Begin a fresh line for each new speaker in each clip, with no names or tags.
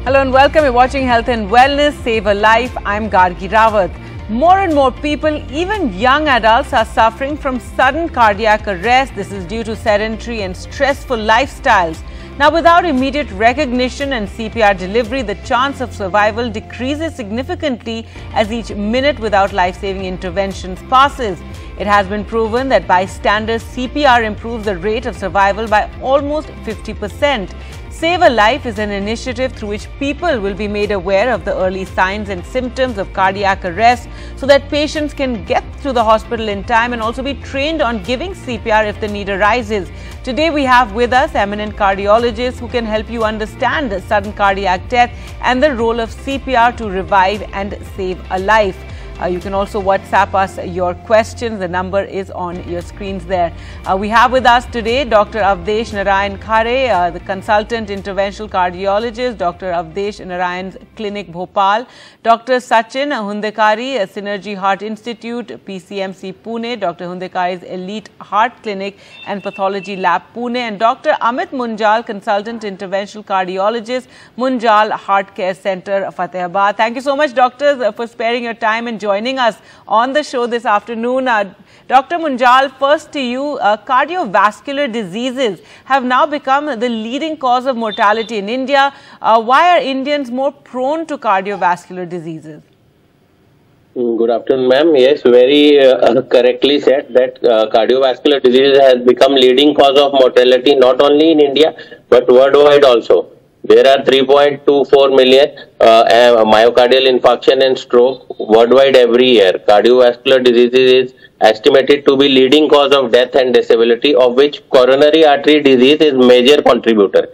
Hello and welcome. You're watching Health and Wellness, Save a Life. I'm Gargi Rawat. More and more people, even young adults, are suffering from sudden cardiac arrest. This is due to sedentary and stressful lifestyles. Now, without immediate recognition and CPR delivery, the chance of survival decreases significantly as each minute without life-saving interventions passes. It has been proven that bystander CPR improves the rate of survival by almost 50%. Save a Life is an initiative through which people will be made aware of the early signs and symptoms of cardiac arrest so that patients can get to the hospital in time and also be trained on giving CPR if the need arises. Today we have with us eminent cardiologists who can help you understand sudden cardiac death and the role of CPR to revive and save a life. You can also WhatsApp us your questions. The number is on your screens there. We have with us today Dr. Avdesh Narayan Khare, the consultant interventional cardiologist, Dr. Avdesh Narayan's Clinic Bhopal, Dr. Sachin Hundekari, Synergy Heart Institute, PCMC Pune, Dr. Hundekari's Elite Heart Clinic and Pathology Lab Pune, and Dr. Amit Munjal, consultant interventional cardiologist, Munjal Heart Care Center, Fatehabad. Thank you so much, doctors, for sparing your time and joining us on the show this afternoon. Dr. Munjal, first to you, cardiovascular diseases have now become the leading cause of mortality in India. Why are Indians more prone to cardiovascular diseases?
Good afternoon, ma'am. Yes, very correctly said that cardiovascular disease has become leading cause of mortality not only in India but worldwide also. There are 3.24 million myocardial infarction and stroke worldwide every year. Cardiovascular diseases is estimated to be leading cause of death and disability, of which coronary artery disease is major contributor.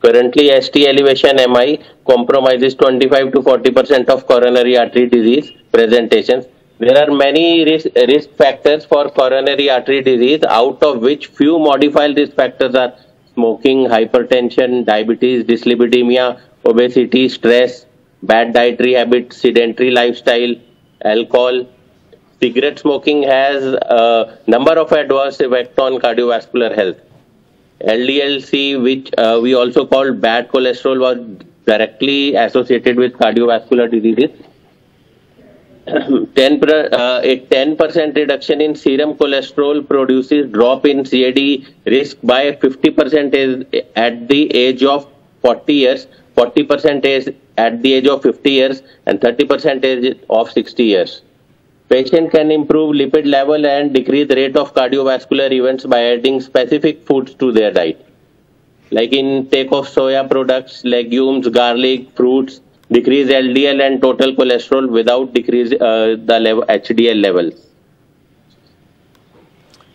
Currently, ST elevation MI compromises 25 to 40% of coronary artery disease presentations. There are many risk factors for coronary artery disease, out of which few modified risk factors are smoking, hypertension, diabetes, dyslipidemia, obesity, stress, bad dietary habits, sedentary lifestyle, alcohol. Cigarette smoking has a number of adverse effects on cardiovascular health. LDL-C, which we also call bad cholesterol, was directly associated with cardiovascular diseases. A 10% reduction in serum cholesterol produces drop in CAD risk by 50% is at the age of 40 years, 40% is at the age of 50 years, and 30% is of 60 years. Patient can improve lipid level and decrease the rate of cardiovascular events by adding specific foods to their diet, like intake of soya products, legumes, garlic, fruits. Decrease LDL and total cholesterol without decrease the HDL levels.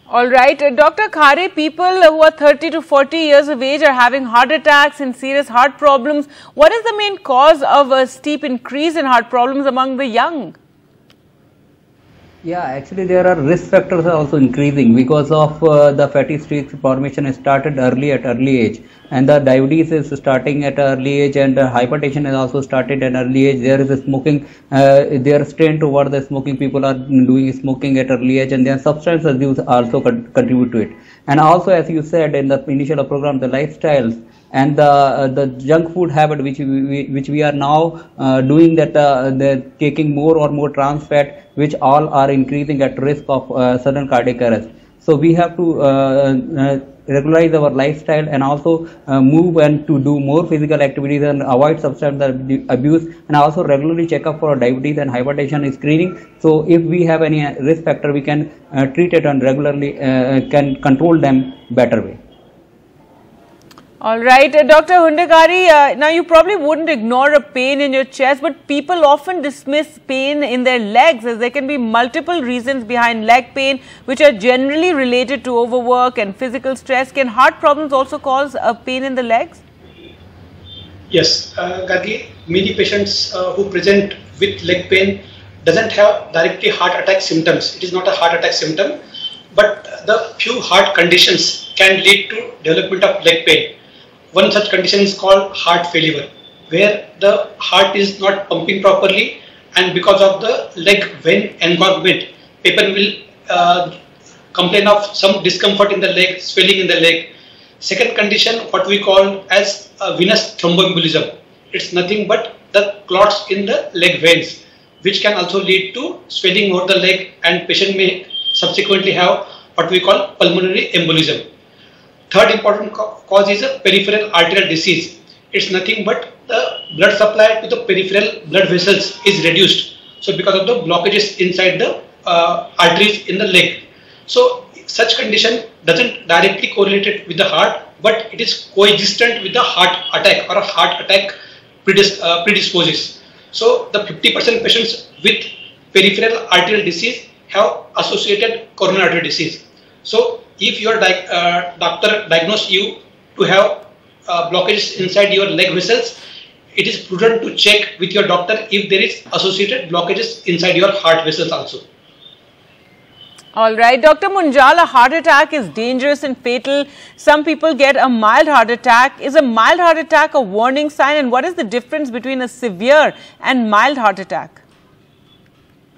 All right. Dr. Khare, people who are 30 to 40 years of age are having heart attacks and serious heart problems. What is the main cause of a steep increase in heart problems among the young?
Yeah, actually there are risk factors are also increasing because of the fatty streaks formation started early at early age, and the diabetes is starting at early age, and hypertension is also started at early age. There is a smoking, they are strained toward the smoking. People are doing smoking at early age, and then substance abuse also contribute to it. And also, as you said in the initial program, the lifestyles and the junk food habit which we are now doing, that the taking more or more trans fat, which all are increasing at risk of sudden cardiac arrest. So we have to regularize our lifestyle and also move and to do more physical activities and avoid substance abuse, and also regularly check up for diabetes and hypertension screening. So if we have any risk factor, we can treat it and regularly can control them better way.
All right. Dr. Hundekari, now you probably wouldn't ignore a pain in your chest, but people often dismiss pain in their legs, as there can be multiple reasons behind leg pain, which are generally related to overwork and physical stress. Can heart problems also cause a pain in the legs?
Yes, Gargi, many patients who present with leg pain doesn't have directly heart attack symptoms. It is not a heart attack symptom, but the few heart conditions can lead to development of leg pain. One such condition is called heart failure, where the heart is not pumping properly, and because of the leg vein engorgement, people will complain of some discomfort in the leg, swelling in the leg. Second condition, what we call as venous thromboembolism, it's nothing but the clots in the leg veins, which can also lead to swelling over the leg, and patient may subsequently have what we call pulmonary embolism. Third important cause is a peripheral arterial disease. It's nothing but the blood supply to the peripheral blood vessels is reduced. So because of the blockages inside the arteries in the leg. So such condition doesn't directly correlate it with the heart, but it is coexistent with the heart attack, or a heart attack predisposes. So the 50% patients with peripheral arterial disease have associated coronary artery disease. So if your doctor diagnosed you to have blockages inside your leg vessels, it is prudent to check with your doctor if there is associated blockages inside your heart vessels also.
All right, Dr. Munjal, a heart attack is dangerous and fatal. Some people get a mild heart attack. Is a mild heart attack a warning sign, and what is the difference between a severe and mild heart attack?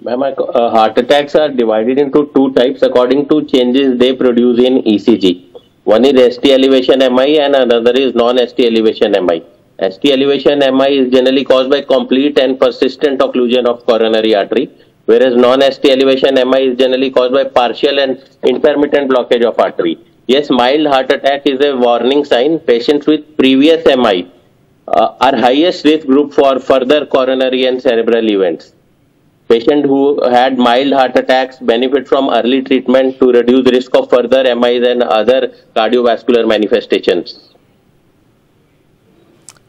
Ma'am, heart attacks are divided into two types according to changes they produce in ECG. One is ST elevation MI and another is non-ST elevation MI. ST elevation MI is generally caused by complete and persistent occlusion of coronary artery, whereas non-ST elevation MI is generally caused by partial and intermittent blockage of artery. Yes, mild heart attack is a warning sign. Patients with previous MI are highest risk group for further coronary and cerebral events. Patients who had mild heart attacks benefit from early treatment to reduce risk of further MIs and other cardiovascular manifestations.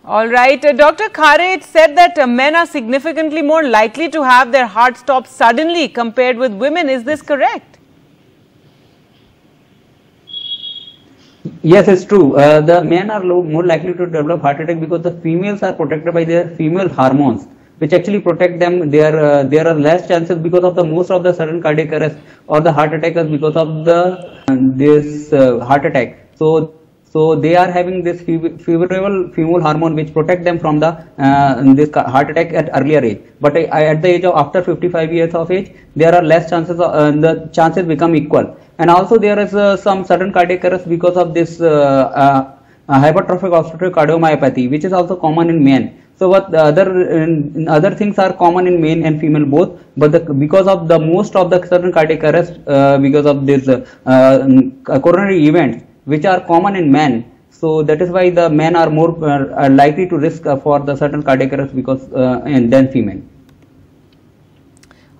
All right, Dr. Khare, it said that men are significantly more likely to have their heart stop suddenly compared with women. Is this correct?
Yes, it's true. The men are more likely to develop heart attack because the females are protected by their female hormones, which actually protect them. There are less chances because of the most of the sudden cardiac arrest or the heart attack is because of the heart attack. So they are having this favorable female hormone which protect them from the this heart attack at earlier age. But at the age of after 55 years of age, there are less chances. The chances become equal. And also there is some sudden cardiac arrest because of this hypertrophic obstructive cardiomyopathy, which is also common in men. So what the other things are common in men and female both, but because of the most of the sudden cardiac arrest because of this coronary events which are common in men, so that is why the men are more likely to risk for the sudden cardiac arrest because than female.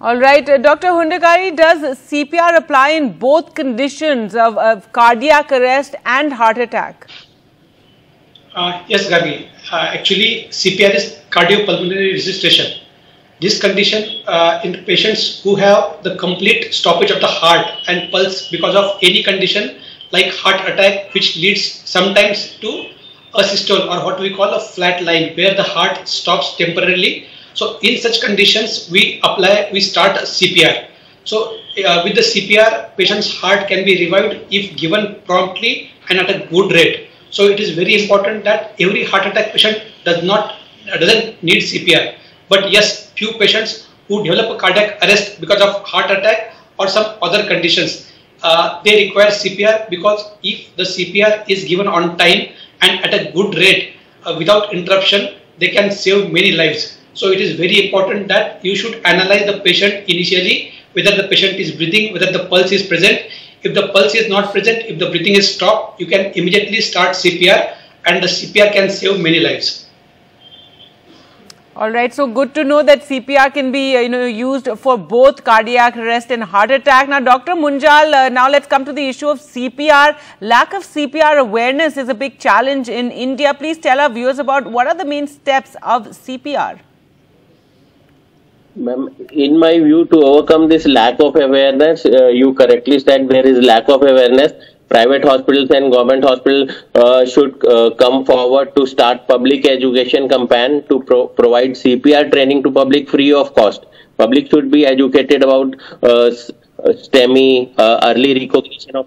All right, Dr. Hundekari, does CPR apply in both conditions of cardiac arrest and heart attack?
Yes, Gargi. Actually, CPR is cardiopulmonary resuscitation. This condition in patients who have the complete stoppage of the heart and pulse because of any condition like heart attack, which leads sometimes to a systole or what we call a flat line where the heart stops temporarily. So in such conditions, we start CPR. So with the CPR, patient's heart can be revived if given promptly and at a good rate. So it is very important that every heart attack patient doesn't need CPR. But yes, few patients who develop a cardiac arrest because of heart attack or some other conditions, they require CPR, because if the CPR is given on time and at a good rate without interruption, they can save many lives. So it is very important that you should analyze the patient initially, whether the patient is breathing, whether the pulse is present. If the pulse is not present, if the breathing is stopped, you can immediately start CPR, and the CPR can save many lives.
All right, so good to know that CPR can be used for both cardiac arrest and heart attack. Now, Dr. Munjal, now let's come to the issue of CPR. Lack of CPR awareness is a big challenge in India. Please tell our viewers about what are the main steps of CPR.
Ma'am, in my view, to overcome this lack of awareness, you correctly said there is lack of awareness. Private hospitals and government hospitals should come forward to start public education campaign to provide CPR training to public free of cost. Public should be educated about STEMI, early recognition of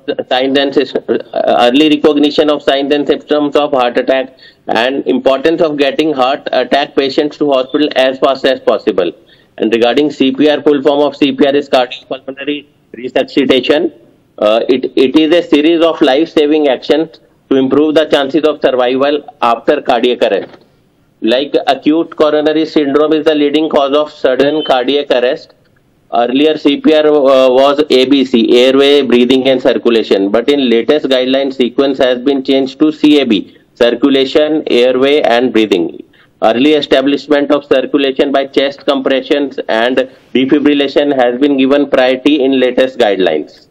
signs and symptoms of heart attack, and importance of getting heart attack patients to hospital as fast as possible. And regarding CPR, full form of CPR is cardiopulmonary resuscitation. It is a series of life-saving actions to improve the chances of survival after cardiac arrest. Like acute coronary syndrome is the leading cause of sudden cardiac arrest. Earlier CPR was ABC, airway, breathing and circulation, but in latest guideline sequence has been changed to CAB, circulation, airway and breathing. Early establishment of circulation by chest compressions and defibrillation has been given priority in latest guidelines.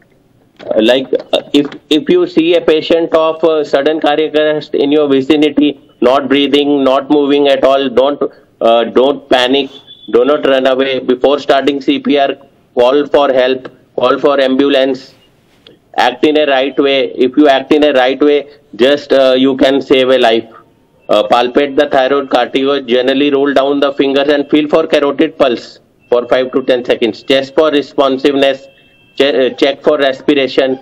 If you see a patient of sudden cardiac arrest in your vicinity, not breathing, not moving at all, don't panic, do not run away. Before starting CPR, call for help, call for ambulance, act in a right way. If you act in a right way, just you can save a life. Palpate the thyroid cartilage, generally roll down the fingers and feel for carotid pulse for 5 to 10 seconds. Chest for responsiveness, check for respiration.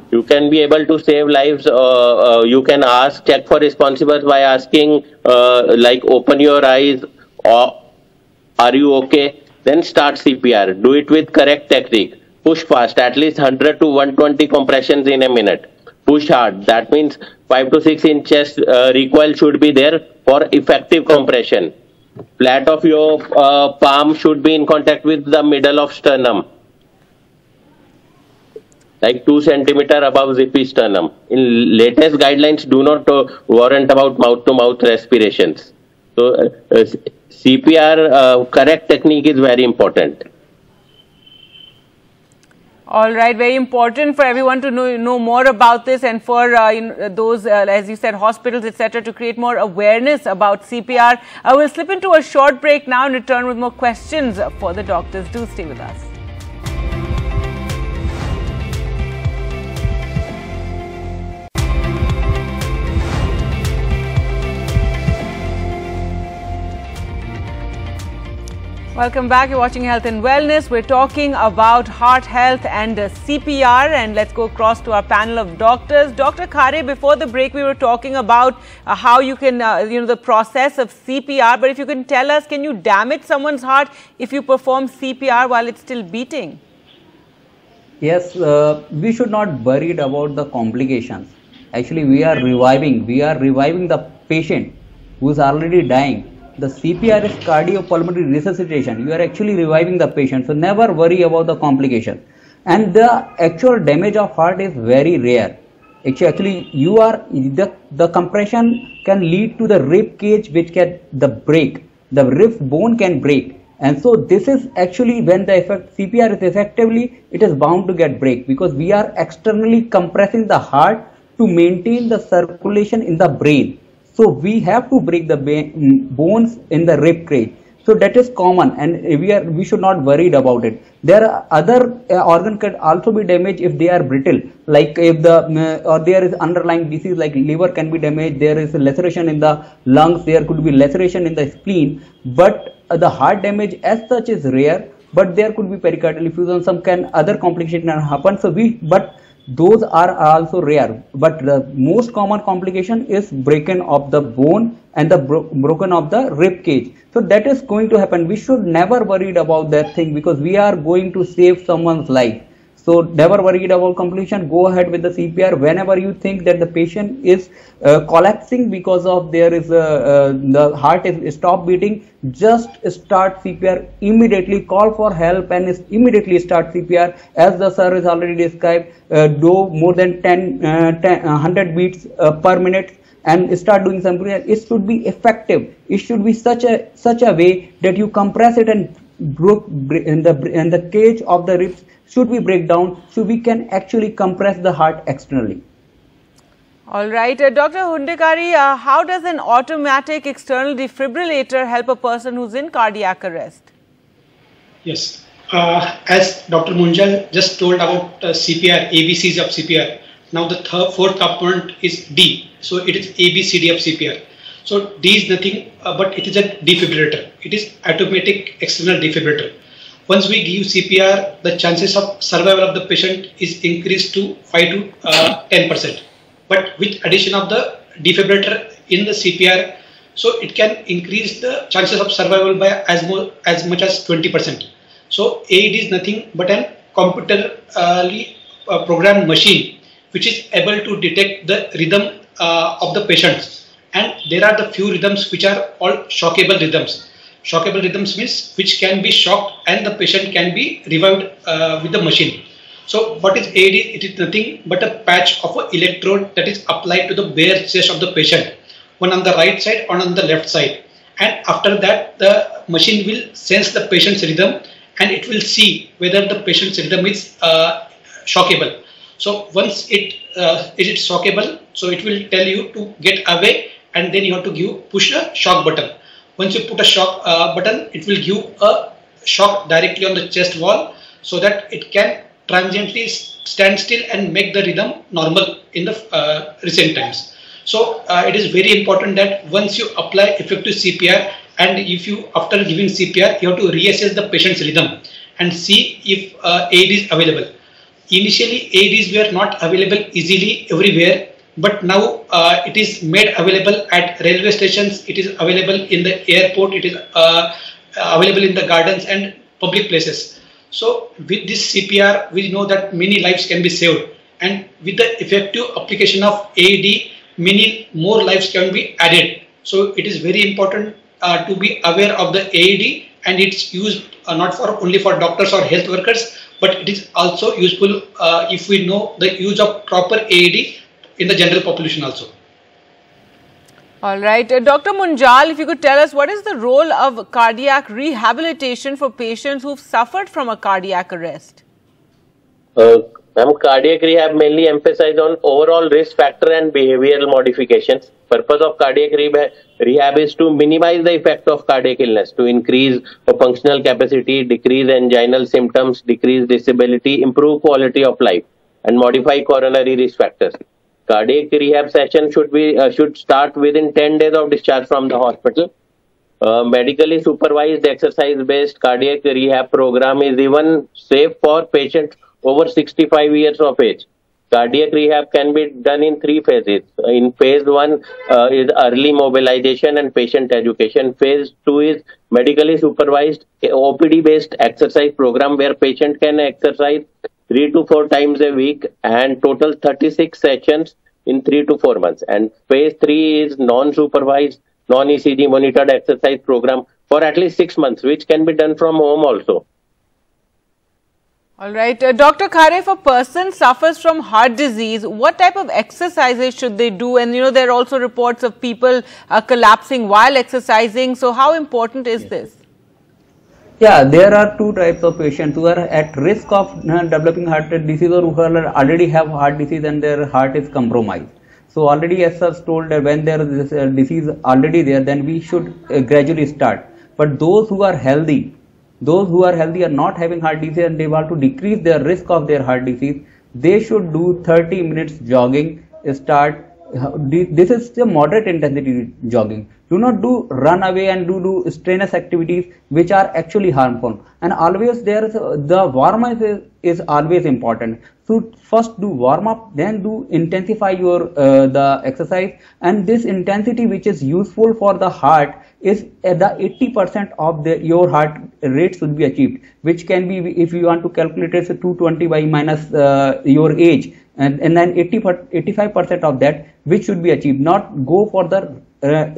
You can be able to save lives. You can check for responsiveness by asking, like, open your eyes, or are you okay? Then start CPR. Do it with correct technique. Push fast, at least 100 to 120 compressions in a minute. Push hard. That means 5 to 6 inches recoil should be there for effective compression. Flat of your palm should be in contact with the middle of sternum, like 2 centimeter above zippy sternum. In latest guidelines, do not warrant about mouth-to-mouth respirations. So CPR correct technique is very important.
All right, very important for everyone to know more about this, and for those, as you said, hospitals, etc., to create more awareness about CPR. I will slip into a short break now and return with more questions for the doctors. Do stay with us. Welcome back. You're watching Health and Wellness. We're talking about heart health and CPR, and let's go across to our panel of doctors. Dr. Khare, before the break, we were talking about how you can, the process of CPR. But if you can tell us, can you damage someone's heart if you perform CPR while it's still beating?
Yes, we should not worry about the complications. Actually, we are reviving the patient who is already dying. The CPR is cardiopulmonary resuscitation. You are actually reviving the patient. So never worry about the complication. And the actual damage of heart is very rare. Actually, the compression can lead to the rib cage, which can break. The rib bone can break. And so this is actually when the CPR is effectively, it is bound to get break, because we are externally compressing the heart to maintain the circulation in the brain. So we have to break the bones in the rib cage. So that is common, and we should not worried about it. There are other organs can also be damaged if they are brittle, like if or there is underlying disease like liver can be damaged. There is a laceration in the lungs. There could be laceration in the spleen. But the heart damage as such is rare. But there could be pericardial effusion. Some other complications can happen. So those are also rare, but the most common complication is breaking of the bone and the broken of the rib cage. So that is going to happen. We should never worried about that thing, because we are going to save someone's life. So never worried about complication. Go ahead with the CPR whenever you think that the patient is collapsing because of the heart is stopped beating. Just start CPR immediately. Call for help and immediately start CPR. As the sir has already described, do more than 100 beats per minute and start doing something. It should be effective. It should be such a way that you compress it and the cage of the ribs should be break down, so we can actually compress the heart externally.
All right, Dr. Hundekari, how does an automatic external defibrillator help a person who's in cardiac arrest?
Yes, as Dr. Munjal just told about CPR, ABCs of CPR. Now the fourth component is D, so it is ABCD of CPR. So D is nothing but it is a defibrillator. It is automatic external defibrillator. Once we give CPR, the chances of survival of the patient is increased to 5 to 10%. But with addition of the defibrillator in the CPR, so it can increase the chances of survival by as much as 20%. So AED is nothing but an computerly programmed machine which is able to detect the rhythm of the patients and there are the few rhythms which are called shockable rhythms. Shockable rhythms means which can be shocked and the patient can be revived with the machine. So what is AED? It is nothing but a patch of an electrode that is applied to the bare chest of the patient, one on the right side, one on the left side. And after that, the machine will sense the patient's rhythm and it will see whether the patient's rhythm is shockable. So once it is shockable, so it will tell you to get away, and then you have to push a shock button. Once you put a shock button, it will give a shock directly on the chest wall so that it can transiently stand still and make the rhythm normal in the recent times. So it is very important that once you apply effective CPR, and if you after giving CPR, you have to reassess the patient's rhythm and see if aid is available. Initially, aids were not available easily everywhere, but now it is made available at railway stations, it is available in the airport, it is available in the gardens and public places. So with this CPR, we know that many lives can be saved, and with the effective application of AED, many more lives can be added. So it is very important to be aware of the AED, and it's used not for only for doctors or health workers, but it is also useful if we know the use of proper AED in the general population also.
All right. Dr. Munjal, if you could tell us, what is the role of cardiac rehabilitation for patients who've suffered from a cardiac arrest?
Cardiac rehab mainly emphasizes on overall risk factor and behavioral modifications. Purpose of cardiac rehab is to minimize the effect of cardiac illness, to increase functional capacity, decrease anginal symptoms, decrease disability, improve quality of life, and modify coronary risk factors. Cardiac rehab session should start within 10 days of discharge from the hospital. Medically supervised exercise-based cardiac rehab program is even safe for patients over 65 years of age. Cardiac rehab can be done in 3 phases. In phase 1 is early mobilization and patient education. Phase 2 is medically supervised OPD-based exercise program where patient can exercise 3 to 4 times a week and total 36 sessions in 3 to 4 months. And phase 3 is non-supervised, non-ECG monitored exercise program for at least 6 months, which can be done from home also.
All right. Dr. Khare, if a person suffers from heart disease, what type of exercises should they do? And, there are also reports of people collapsing while exercising. So how important is this?
Yeah, there are 2 types of patients who are at risk of developing heart disease, or who already have heart disease and their heart is compromised. So already, as I was told, that when there is this disease already there, then we should gradually start. But those who are healthy, are not having heart disease and they want to decrease their risk of their heart disease, they should do 30 minutes jogging. This is a moderate intensity jogging. Do not do run away and do strenuous activities which are actually harmful. And always the warm up is always important. So first do warm up, then do intensify your the exercise, and this intensity which is useful for the heart is at the 80% of your heart rate should be achieved, which can be, if you want to calculate it, 220 by minus your age, and then 85% of that which should be achieved. Not go for the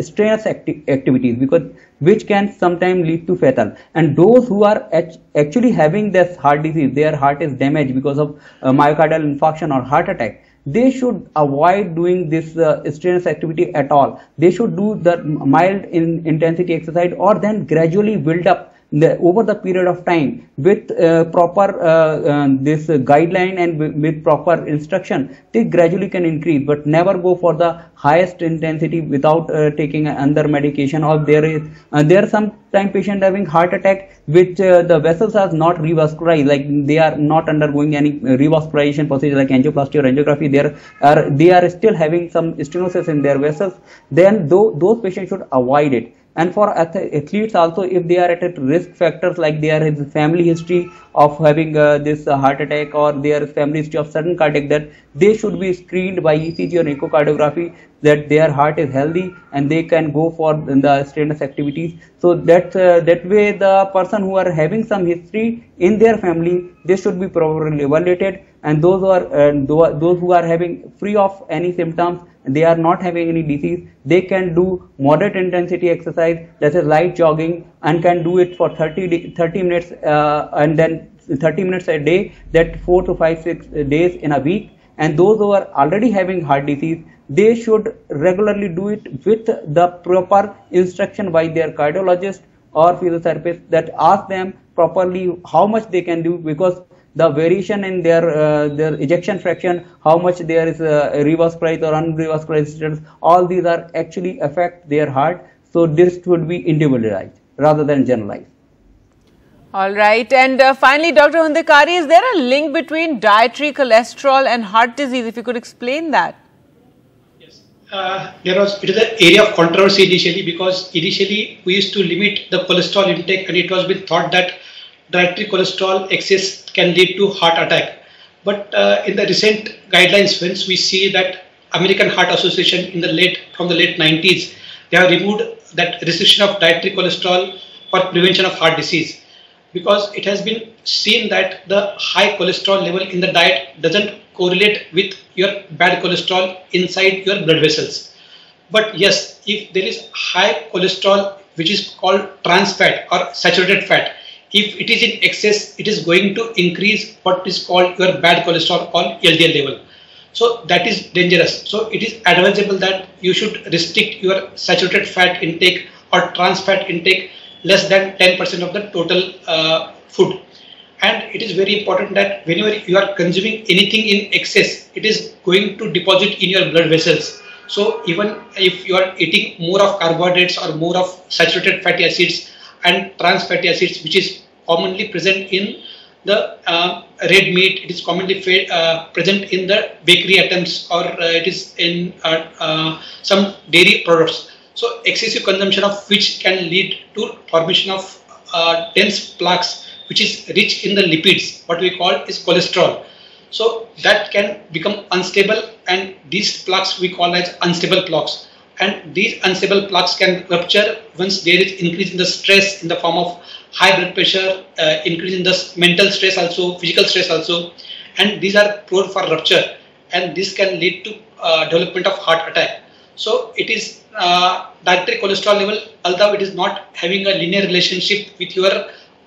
strenuous activities, because which can sometimes lead to fatal. And those who are actually having this heart disease, their heart is damaged because of myocardial infarction or heart attack, they should avoid doing this strenuous activity at all. They should do the mild intensity exercise, or then gradually build up over the period of time with proper this guideline and with proper instruction. They gradually can increase, but never go for the highest intensity without taking another medication. Or there are sometimes patients having heart attack which the vessels are not revascularized, like they are not undergoing any revascularization procedure like angioplasty or angiography. They are still having some stenosis in their vessels. Then those patients should avoid it. And for athletes also, if they are at risk factors, like they are in family history of having this heart attack, or their family history of sudden cardiac death, they should be screened by ECG or echocardiography that their heart is healthy and they can go for the strenuous activities. So that way the person who are having some history in their family, they should be properly evaluated, and those who are having free of any symptoms, they are not having any disease, they can do moderate intensity exercise, that is light jogging, and can do it for 30 minutes and then 30 minutes a day, that 4 to 5, 6 days in a week. And those who are already having heart disease, they should regularly do it with the proper instruction by their cardiologist or physiotherapist, that ask them properly how much they can do, because the variation in their ejection fraction, how much there is revascularized or unrevascularized status, all these are actually affect their heart. So this should be individualized rather than generalized.
All right. And finally, Dr. Hundekari, is there a link between dietary cholesterol and heart disease? If you could explain that.
Yes. It is an area of controversy initially, because initially we used to limit the cholesterol intake, and it was been thought that dietary cholesterol excess can lead to heart attack. But in the recent guidelines, once we see that American Heart Association from the late 90s, they have removed that restriction of dietary cholesterol for prevention of heart disease, because it has been seen that the high cholesterol level in the diet doesn't correlate with your bad cholesterol inside your blood vessels. But yes, if there is high cholesterol, which is called trans fat or saturated fat, if it is in excess, it is going to increase what is called your bad cholesterol or LDL level. So that is dangerous. So it is advisable that you should restrict your saturated fat intake or trans fat intake less than 10% of the total food. And it is very important that whenever you are consuming anything in excess, it is going to deposit in your blood vessels. So even if you are eating more of carbohydrates or more of saturated fatty acids and trans fatty acids, which is commonly present in the red meat, it is commonly present in the bakery items, or it is in some dairy products. So excessive consumption of which can lead to formation of dense plaques, which is rich in the lipids, what we call is cholesterol. So that can become unstable, and these plaques we call as unstable plaques. And these unstable plaques can rupture once there is increase in the stress in the form of high blood pressure, increase in the mental stress also, physical stress also, and these are prone for rupture, and this can lead to development of heart attack. So it is dietary cholesterol level, although it is not having a linear relationship with your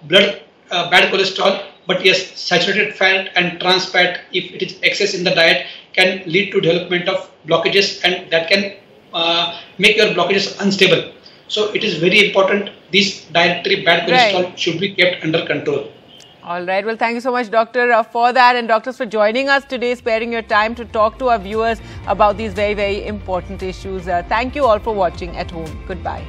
blood bad cholesterol, but yes, saturated fat and trans fat, if it is excess in the diet, can lead to development of blockages, and that can make your blockages unstable. So it is very important this dietary bad cholesterol should be kept under control.
All right. Well, thank you so much, Doctor, for that, and doctors for joining us today, sparing your time to talk to our viewers about these very, very important issues. Thank you all for watching at home. Goodbye.